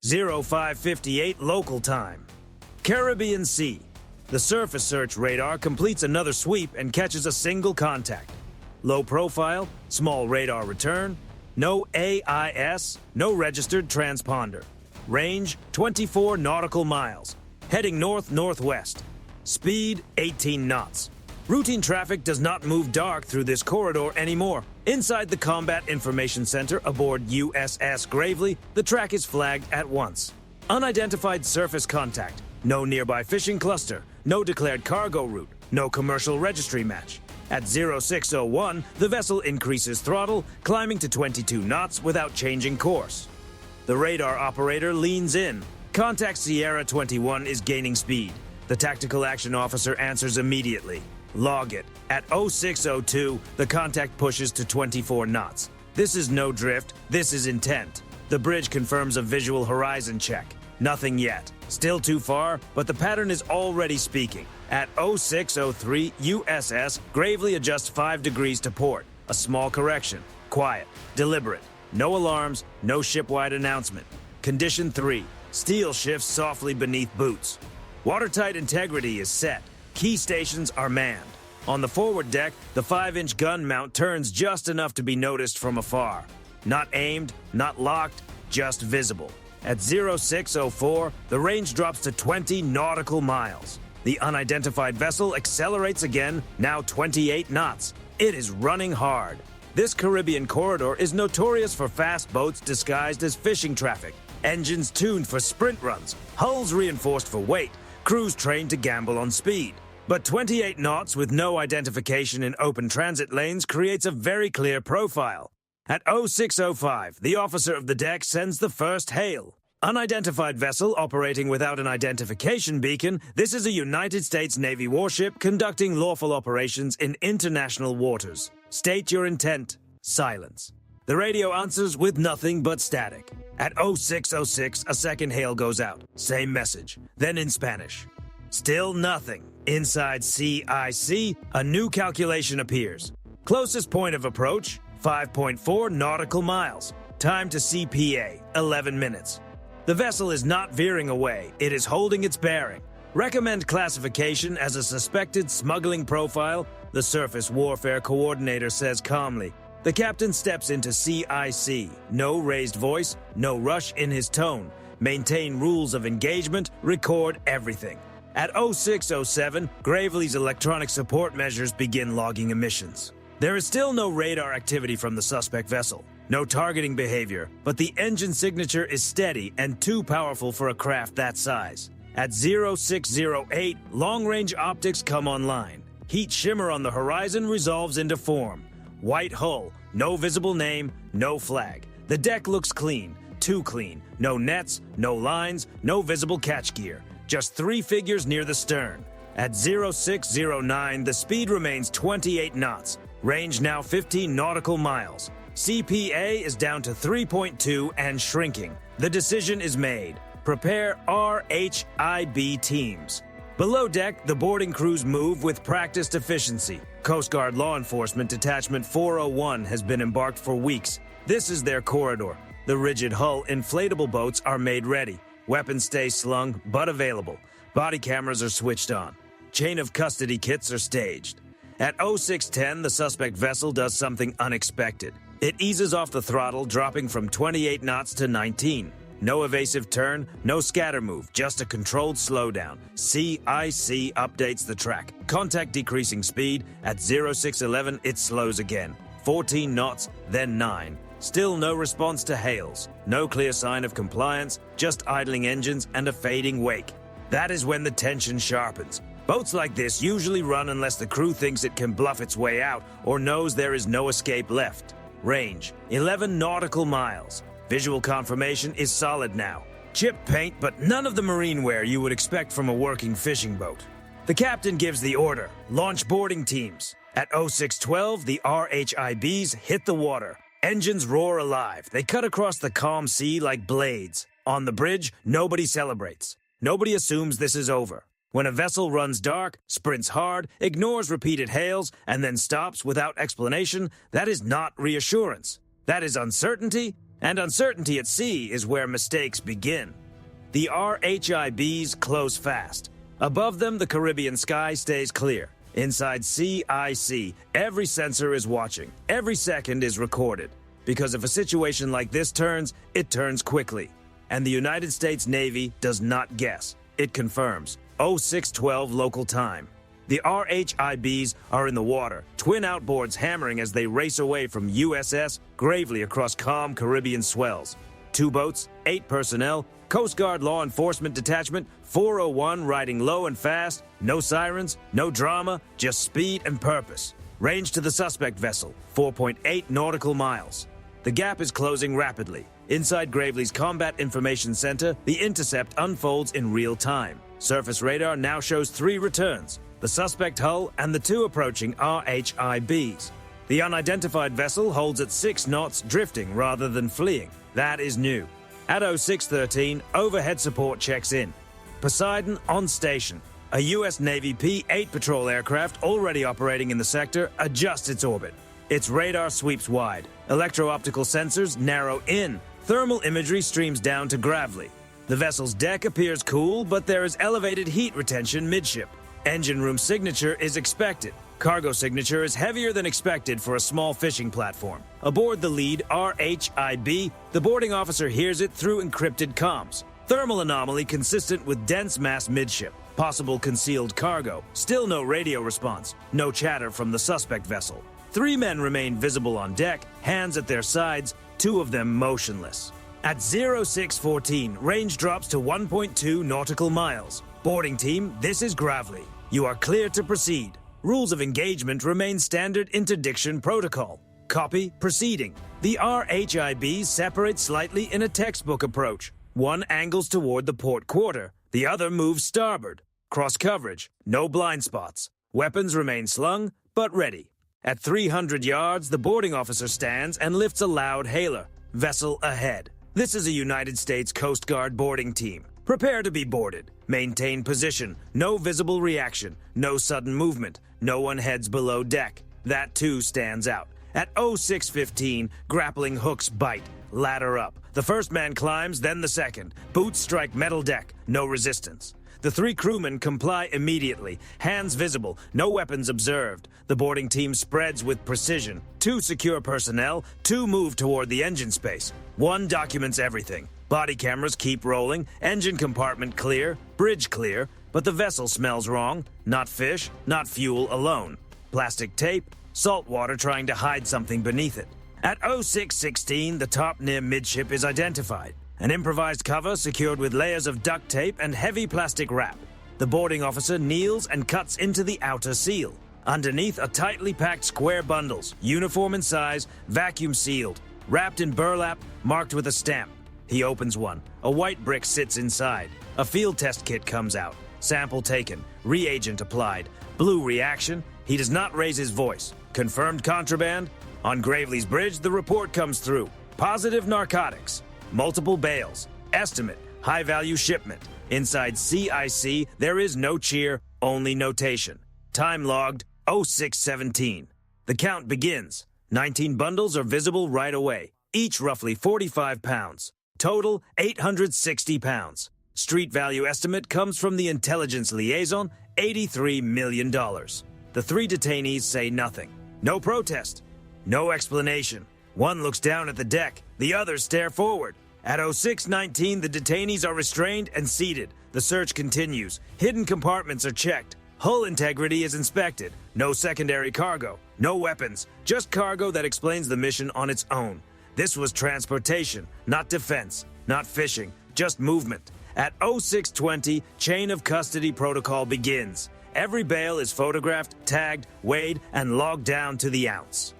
0558 local time. Caribbean Sea. The surface search radar completes another sweep and catches a single contact. Low profile, small radar return, no AIS, no registered transponder. Range 24 nautical miles. Heading north-northwest. Speed 18 knots. Routine traffic does not move dark through this corridor anymore. Inside the Combat Information Center aboard USS Gravely, the track is flagged at once. Unidentified surface contact. No nearby fishing cluster. No declared cargo route. No commercial registry match. At 0601, the vessel increases throttle, climbing to 22 knots without changing course. The radar operator leans in. Contact Sierra 21 is gaining speed. The tactical action officer answers immediately. Log it. At 0602, the contact pushes to 24 knots. This is no drift, this is intent. The bridge confirms a visual horizon check. Nothing yet. Still too far, but the pattern is already speaking. At 0603, USS Gravely adjusts 5 degrees to port. A small correction. Quiet. Deliberate. No alarms, no shipwide announcement. Condition 3. Steel shifts softly beneath boots. Watertight integrity is set. Key stations are manned. On the forward deck, the 5-inch gun mount turns just enough to be noticed from afar. Not aimed, not locked, just visible. At 0604, the range drops to 20 nautical miles. The unidentified vessel accelerates again, now 28 knots. It is running hard. This Caribbean corridor is notorious for fast boats disguised as fishing traffic. Engines tuned for sprint runs, hulls reinforced for weight, crews trained to gamble on speed. But 28 knots with no identification in open transit lanes creates a very clear profile. At 0605, the officer of the deck sends the first hail. Unidentified vessel operating without an identification beacon, this is a United States Navy warship conducting lawful operations in international waters. State your intent. Silence. The radio answers with nothing but static. At 0606, a second hail goes out. Same message. Then in Spanish. Still nothing. Inside CIC, a new calculation appears. Closest point of approach, 5.4 nautical miles. Time to CPA, 11 minutes. The vessel is not veering away. It is holding its bearing. Recommend classification as a suspected smuggling profile, the surface warfare coordinator says calmly. The captain steps into CIC. No raised voice, no rush in his tone. Maintain rules of engagement, record everything. At 0607, Gravely's electronic support measures begin logging emissions. There is still no radar activity from the suspect vessel. No targeting behavior, but the engine signature is steady and too powerful for a craft that size. At 0608, long-range optics come online. Heat shimmer on the horizon resolves into form. White hull, no visible name, no flag. The deck looks clean, too clean. No nets, no lines, no visible catch gear. Just 3 figures near the stern. At 0609, the speed remains 28 knots. Range now 15 nautical miles. CPA is down to 3.2 and shrinking. The decision is made. Prepare RHIB teams. Below deck, the boarding crews move with practiced efficiency. Coast Guard Law Enforcement Detachment 401 has been embarked for weeks. This is their corridor. The rigid hull inflatable boats are made ready. Weapons stay slung, but available. Body cameras are switched on. Chain of custody kits are staged. At 0610, the suspect vessel does something unexpected. It eases off the throttle, dropping from 28 knots to 19. No evasive turn, no scatter move, just a controlled slowdown. CIC updates the track. Contact decreasing speed. At 0611, it slows again. 14 knots, then 9. Still no response to hails. No clear sign of compliance, just idling engines and a fading wake. That is when the tension sharpens. Boats like this usually run unless the crew thinks it can bluff its way out or knows there is no escape left. Range, 11 nautical miles. Visual confirmation is solid now. Chipped paint, but none of the marine wear you would expect from a working fishing boat. The captain gives the order, launch boarding teams. At 0612, the RHIBs hit the water. Engines roar alive. They cut across the calm sea like blades. On the bridge, nobody celebrates. Nobody assumes this is over. When a vessel runs dark, sprints hard, ignores repeated hails, and then stops without explanation, that is not reassurance. That is uncertainty And uncertainty at sea is where mistakes begin. The RHIBs close fast. Above them, the Caribbean sky stays clear. Inside CIC, every sensor is watching. Every second is recorded. Because if a situation like this turns, it turns quickly. And the United States Navy does not guess. It confirms. 0612 local time. The RHIBs are in the water, twin outboards hammering as they race away from USS Gravely across calm Caribbean swells. 2 boats, 8 personnel, Coast Guard Law Enforcement Detachment, 401 riding low and fast, no sirens, no drama, just speed and purpose. Range to the suspect vessel, 4.8 nautical miles. The gap is closing rapidly. Inside Gravely's Combat Information Center, the intercept unfolds in real time. Surface radar now shows 3 returns, the suspect hull and the 2 approaching RHIBs. The unidentified vessel holds at 6 knots, drifting rather than fleeing. That is new. At 0613, overhead support checks in. Poseidon on station. A U.S. Navy P-8 patrol aircraft already operating in the sector adjusts its orbit. Its radar sweeps wide. Electro-optical sensors narrow in. Thermal imagery streams down to Gravely. The vessel's deck appears cool, but there is elevated heat retention midship. Engine room signature is expected. Cargo signature is heavier than expected for a small fishing platform. Aboard the lead RHIB, the boarding officer hears it through encrypted comms. Thermal anomaly consistent with dense mass midship. Possible concealed cargo. Still no radio response. No chatter from the suspect vessel. 3 men remain visible on deck, hands at their sides, 2 of them motionless. At 0614, range drops to 1.2 nautical miles. Boarding team, this is Gravely. You are clear to proceed. Rules of engagement remain standard interdiction protocol. Copy, proceeding. The RHIBs separate slightly in a textbook approach. One angles toward the port quarter, the other moves starboard. Cross coverage, no blind spots. Weapons remain slung, but ready. At 300 yards, the boarding officer stands and lifts a loud hailer. Vessel ahead. This is a United States Coast Guard boarding team. Prepare to be boarded. Maintain position. No visible reaction. No sudden movement. No one heads below deck. That too stands out. At 0615, grappling hooks bite. Ladder up. The first man climbs, then the second. Boots strike metal deck. No resistance. The 3 crewmen comply immediately. Hands visible. No weapons observed. The boarding team spreads with precision. 2 secure personnel. 2 move toward the engine space. 1 documents everything. Body cameras keep rolling. Engine compartment clear. Bridge clear. But the vessel smells wrong. Not fish. Not fuel alone. Plastic tape. Salt water trying to hide something beneath it. At 0616, the top near midship is identified. An improvised cover secured with layers of duct tape and heavy plastic wrap. The boarding officer kneels and cuts into the outer seal. Underneath are tightly packed square bundles, uniform in size, vacuum sealed, wrapped in burlap, marked with a stamp. He opens one. A white brick sits inside. A field test kit comes out. Sample taken. Reagent applied. Blue reaction. He does not raise his voice. Confirmed contraband. On Gravely's bridge, the report comes through. Positive narcotics. Multiple bales. Estimate. High-value shipment. Inside CIC, there is no cheer, only notation. Time logged 0617. The count begins. 19 bundles are visible right away, each roughly 45 pounds. Total 860 pounds. Street value estimate comes from the intelligence liaison, $83 million. The 3 detainees say nothing. No protest. No explanation. One looks down at the deck. The others stare forward. At 0619, the detainees are restrained and seated. The search continues. Hidden compartments are checked. Hull integrity is inspected. No secondary cargo. No weapons. Just cargo that explains the mission on its own. This was transportation, not defense, not fishing, just movement. At 0620, chain of custody protocol begins. Every bale is photographed, tagged, weighed, and logged down to the ounce.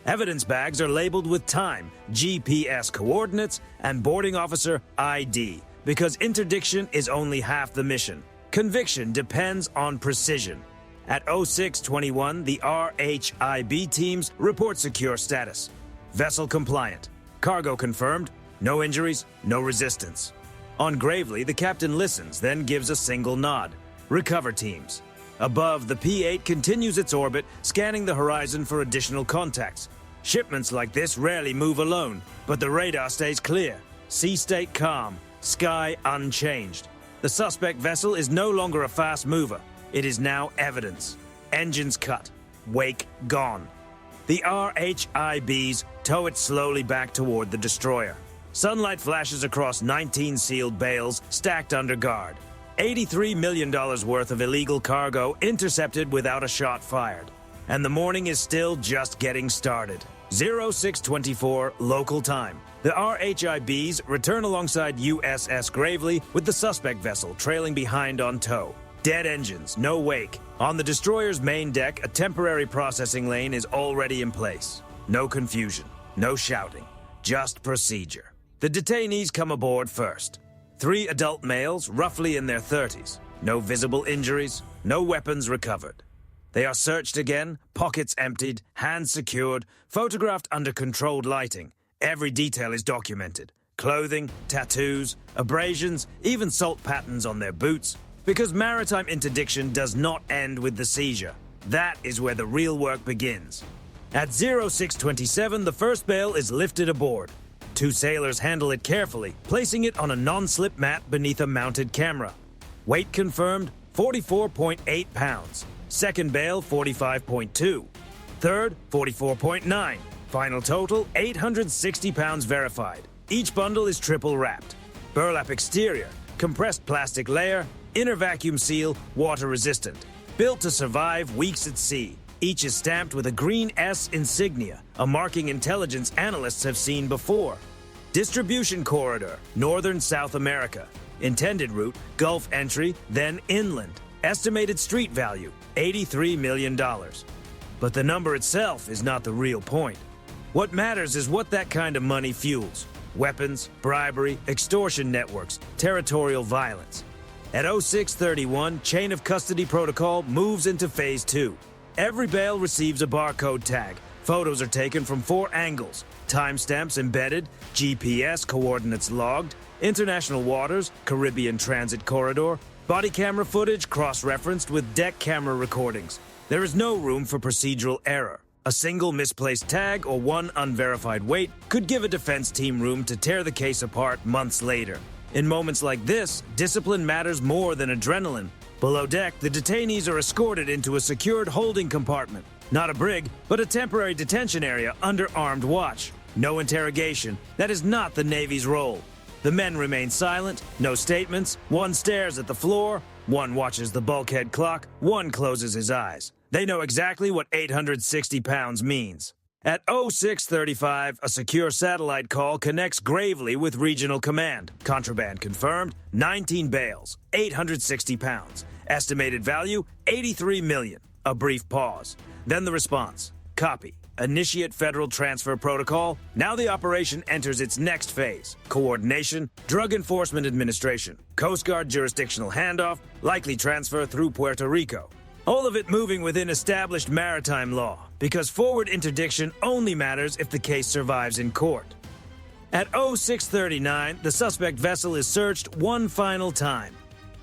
Evidence bags are labeled with time, GPS coordinates, and boarding officer ID, because interdiction is only half the mission. Conviction depends on precision. At 0621, the RHIB teams report secure status. Vessel compliant. Cargo confirmed. No injuries, no resistance. On Gravely, the captain listens, then gives a single nod. Recover teams. Above, the P-8 continues its orbit, scanning the horizon for additional contacts. Shipments like this rarely move alone, but the radar stays clear. Sea state calm, sky unchanged. The suspect vessel is no longer a fast mover. It is now evidence. Engines cut, wake gone. The RHIBs tow it slowly back toward the destroyer. Sunlight flashes across 19 sealed bales stacked under guard. $83 million worth of illegal cargo intercepted without a shot fired. And the morning is still just getting started. 0624 local time. The RHIBs return alongside USS Gravely with the suspect vessel trailing behind on tow. Dead engines, no wake. On the destroyer's main deck, a temporary processing lane is already in place. No confusion, no shouting, just procedure. The detainees come aboard first. 3 adult males, roughly in their 30s. No visible injuries, no weapons recovered. They are searched again, pockets emptied, hands secured, photographed under controlled lighting. Every detail is documented. Clothing, tattoos, abrasions, even salt patterns on their boots. Because maritime interdiction does not end with the seizure. That is where the real work begins. At 0627, the first bale is lifted aboard. 2 sailors handle it carefully, placing it on a non-slip mat beneath a mounted camera. Weight confirmed, 44.8 pounds. Second bale, 45.2. Third, 44.9. Final total, 860 pounds verified. Each bundle is triple wrapped. Burlap exterior, compressed plastic layer, inner vacuum seal, water resistant. Built to survive weeks at sea. Each is stamped with a green S insignia, a marking intelligence analysts have seen before. Distribution corridor, Northern South America. Intended route, Gulf entry, then inland. Estimated street value, $83 million. But the number itself is not the real point. What matters is what that kind of money fuels. Weapons, bribery, extortion networks, territorial violence. At 0631, chain of custody protocol moves into phase 2. Every bale receives a barcode tag. Photos are taken from 4 angles. Timestamps embedded, GPS coordinates logged, international waters, Caribbean transit corridor, body camera footage cross-referenced with deck camera recordings. There is no room for procedural error. A single misplaced tag or one unverified weight could give a defense team room to tear the case apart months later. In moments like this, discipline matters more than adrenaline. Below deck, the detainees are escorted into a secured holding compartment. Not a brig, but a temporary detention area under armed watch. No interrogation. That is not the Navy's role. The men remain silent, no statements. One stares at the floor, one watches the bulkhead clock, one closes his eyes. They know exactly what 860 pounds means. At 0635, a secure satellite call connects Gravely with regional command. Contraband confirmed, 19 bales, 860 pounds. Estimated value, 83 million. A brief pause. Then the response. Copy. Initiate federal transfer protocol. Now the operation enters its next phase. Coordination, Drug Enforcement Administration, Coast Guard jurisdictional handoff, likely transfer through Puerto Rico. All of it moving within established maritime law, because forward interdiction only matters if the case survives in court. At 0639, the suspect vessel is searched one final time.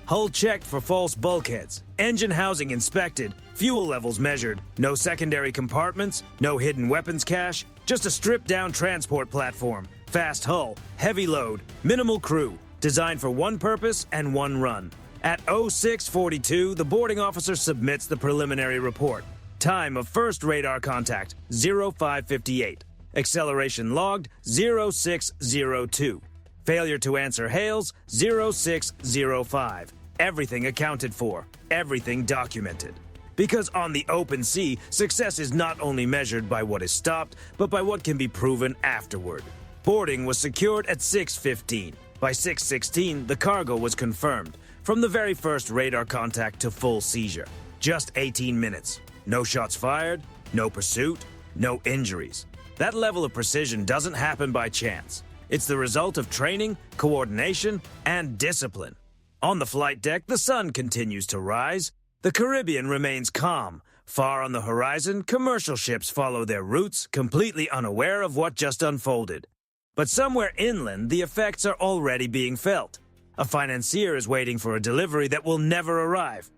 Hull checked for false bulkheads, engine housing inspected, fuel levels measured, no secondary compartments, no hidden weapons cache, just a stripped-down transport platform, fast hull, heavy load, minimal crew, designed for one purpose and one run. At 0642, the boarding officer submits the preliminary report. Time of first radar contact, 0558. Acceleration logged, 0602. Failure to answer hails, 0605. Everything accounted for, everything documented. Because on the open sea, success is not only measured by what is stopped, but by what can be proven afterward. Boarding was secured at 6:15. By 6:16, the cargo was confirmed. From the very first radar contact to full seizure. Just 18 minutes. No shots fired, no pursuit, no injuries. That level of precision doesn't happen by chance. It's the result of training, coordination, and discipline. On the flight deck, the sun continues to rise. The Caribbean remains calm. Far on the horizon, commercial ships follow their routes, completely unaware of what just unfolded. But somewhere inland, the effects are already being felt. A financier is waiting for a delivery that will never arrive.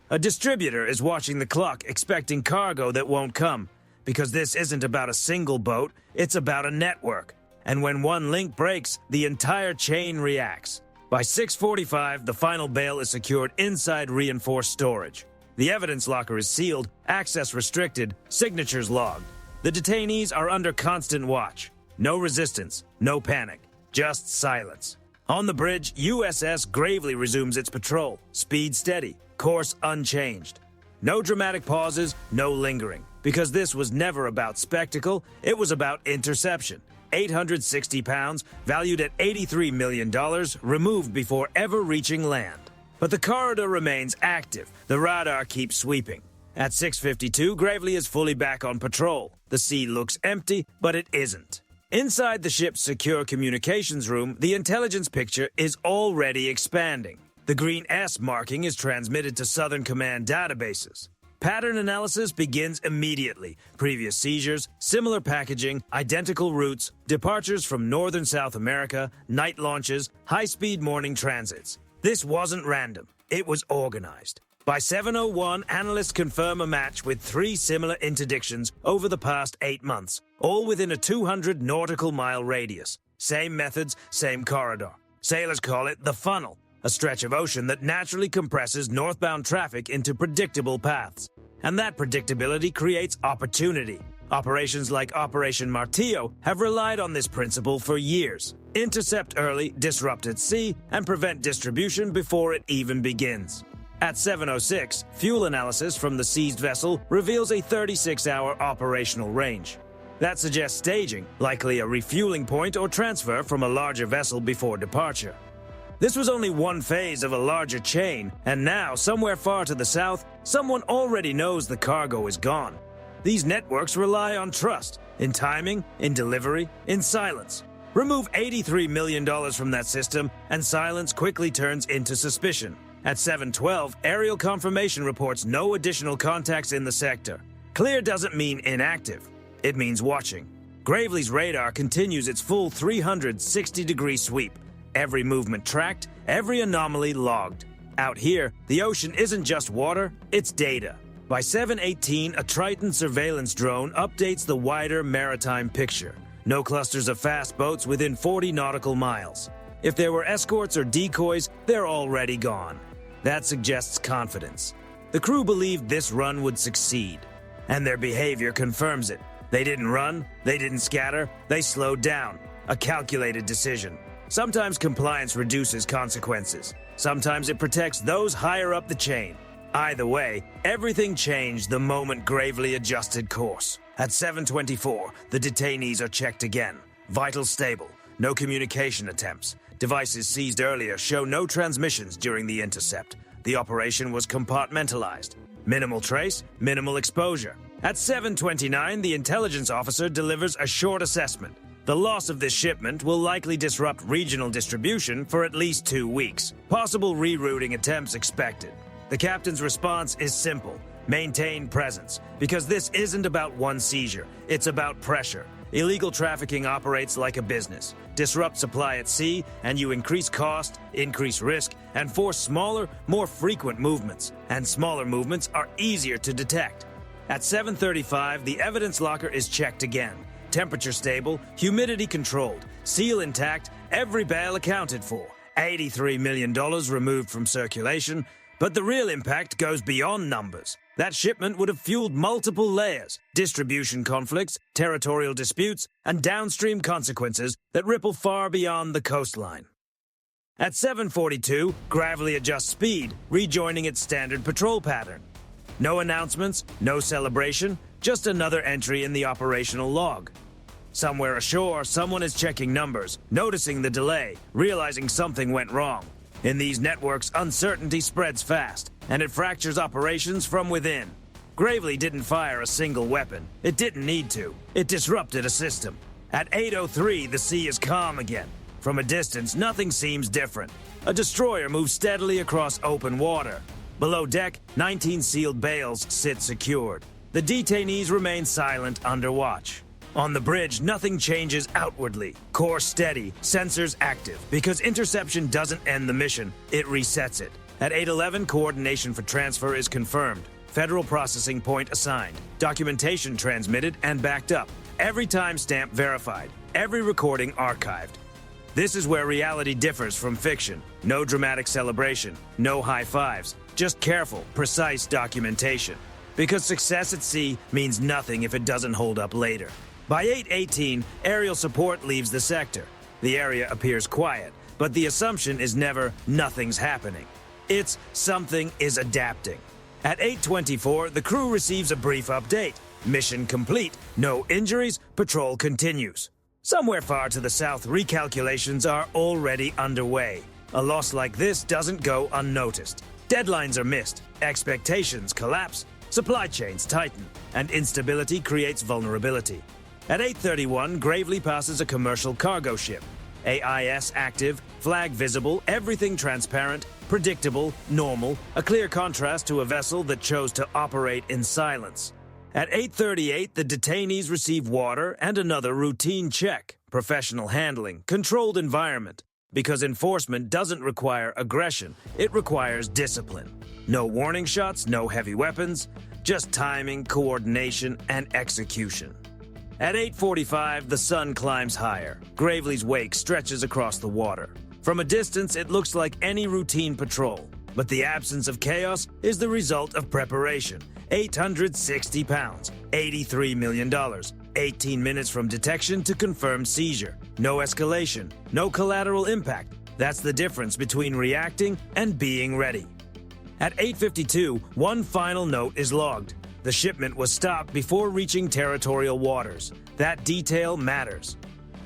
A distributor is watching the clock, expecting cargo that won't come. because this isn't about a single boat, it's about a network. And when one link breaks, the entire chain reacts. By 6:45, the final bale is secured inside reinforced storage. The evidence locker is sealed, access restricted, signatures logged. The detainees are under constant watch. No resistance, no panic, just silence. On the bridge, USS gravely resumes its patrol, speed steady, course unchanged. No dramatic pauses, no lingering, because this was never about spectacle, it was about interception. 860 pounds, valued at $83 million, removed before ever reaching land. But the corridor remains active, the radar keeps sweeping. At 6:52, Gravely is fully back on patrol. The sea looks empty, but it isn't. Inside the ship's secure communications room, the intelligence picture is already expanding. The green S marking is transmitted to Southern Command databases. Pattern analysis begins immediately. Previous seizures, similar packaging, identical routes, departures from northern South America, night launches, high-speed morning transits. This wasn't random. It was organized. By 7:01, analysts confirm a match with 3 similar interdictions over the past 8 months, all within a 200 nautical mile radius. Same methods, same corridor. Sailors call it the funnel, a stretch of ocean that naturally compresses northbound traffic into predictable paths. And that predictability creates opportunity. Operations like Operation Martillo have relied on this principle for years. Intercept early, disrupt at sea, and prevent distribution before it even begins. At 7:06, fuel analysis from the seized vessel reveals a 36-hour operational range. That suggests staging, likely a refueling point or transfer from a larger vessel before departure. This was only one phase of a larger chain, and now, somewhere far to the south, someone already knows the cargo is gone. These networks rely on trust, in timing, in delivery, in silence. Remove $83 million from that system, and silence quickly turns into suspicion. At 7:12, aerial confirmation reports no additional contacts in the sector. Clear doesn't mean inactive. It means watching. Gravely's radar continues its full 360-degree sweep. Every movement tracked, every anomaly logged. Out here, the ocean isn't just water, it's data. By 7:18, a Triton surveillance drone updates the wider maritime picture. No clusters of fast boats within 40 nautical miles. If there were escorts or decoys, they're already gone. That suggests confidence. The crew believed this run would succeed, and their behavior confirms it. They didn't run, they didn't scatter, they slowed down. A calculated decision. Sometimes compliance reduces consequences. Sometimes it protects those higher up the chain. Either way, everything changed the moment Gravely adjusted course. At 7:24, the detainees are checked again. Vitals stable, no communication attempts. Devices seized earlier show no transmissions during the intercept. The operation was compartmentalized. Minimal trace, minimal exposure. At 7:29, the intelligence officer delivers a short assessment. The loss of this shipment will likely disrupt regional distribution for at least 2 weeks. Possible rerouting attempts expected. The captain's response is simple. Maintain presence, because this isn't about one seizure, it's about pressure. Illegal trafficking operates like a business. Disrupt supply at sea, and you increase cost, increase risk, and force smaller, more frequent movements. And smaller movements are easier to detect. At 7:35, the evidence locker is checked again. Temperature stable, humidity controlled, seal intact, every bale accounted for. $83 million removed from circulation. But the real impact goes beyond numbers. That shipment would have fueled multiple layers, distribution conflicts, territorial disputes, and downstream consequences that ripple far beyond the coastline. At 7:42, Gravely adjusts speed, rejoining its standard patrol pattern. No announcements, no celebration, just another entry in the operational log. Somewhere ashore, someone is checking numbers, noticing the delay, realizing something went wrong. In these networks, uncertainty spreads fast, and it fractures operations from within. Gravely didn't fire a single weapon. It didn't need to. It disrupted a system. At 8:03, the sea is calm again. From a distance, nothing seems different. A destroyer moves steadily across open water. Below deck, 19 sealed bales sit secured. The detainees remain silent under watch. On the bridge, nothing changes outwardly. Course steady, sensors active, because interception doesn't end the mission, it resets it. At 8:11, coordination for transfer is confirmed. Federal processing point assigned, documentation transmitted and backed up, every timestamp verified, every recording archived. This is where reality differs from fiction. No dramatic celebration, no high fives, just careful, precise documentation. Because success at sea means nothing if it doesn't hold up later. By 8:18, aerial support leaves the sector. The area appears quiet, but the assumption is never nothing's happening. It's something is adapting. At 8:24, the crew receives a brief update. Mission complete, no injuries, patrol continues. Somewhere far to the south, recalculations are already underway. A loss like this doesn't go unnoticed. Deadlines are missed, expectations collapse, supply chains tighten, and instability creates vulnerability. At 8:31, Gravely passes a commercial cargo ship. AIS active, flag visible, everything transparent, predictable, normal, a clear contrast to a vessel that chose to operate in silence. At 8:38, the detainees receive water and another routine check, professional handling, controlled environment. Because enforcement doesn't require aggression, it requires discipline. No warning shots, no heavy weapons, just timing, coordination, and execution. At 8:45, the sun climbs higher. Gravely's wake stretches across the water. From a distance, it looks like any routine patrol. But the absence of chaos is the result of preparation. 860 pounds, $83 million, 18 minutes from detection to confirmed seizure. No escalation, no collateral impact. That's the difference between reacting and being ready. At 8:52, one final note is logged. The shipment was stopped before reaching territorial waters. That detail matters.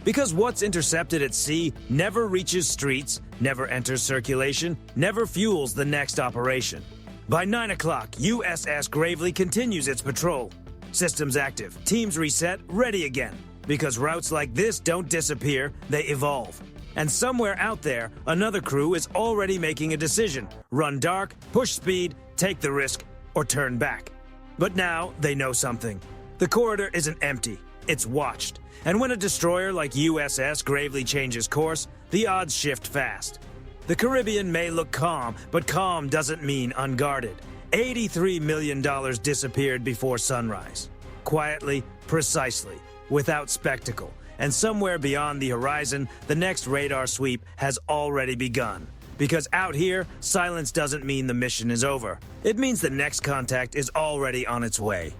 Because what's intercepted at sea never reaches streets, never enters circulation, never fuels the next operation. By 9 o'clock, USS Gravely continues its patrol. Systems active, teams reset, ready again. Because routes like this don't disappear, they evolve. And somewhere out there, another crew is already making a decision. Run dark, push speed, take the risk, or turn back. But now they know something. The corridor isn't empty, it's watched. And when a destroyer like USS Gravely changes course, the odds shift fast. The Caribbean may look calm, but calm doesn't mean unguarded. $83 million disappeared before sunrise. Quietly, precisely, without spectacle. And somewhere beyond the horizon, the next radar sweep has already begun. Because out here, silence doesn't mean the mission is over. It means the next contact is already on its way.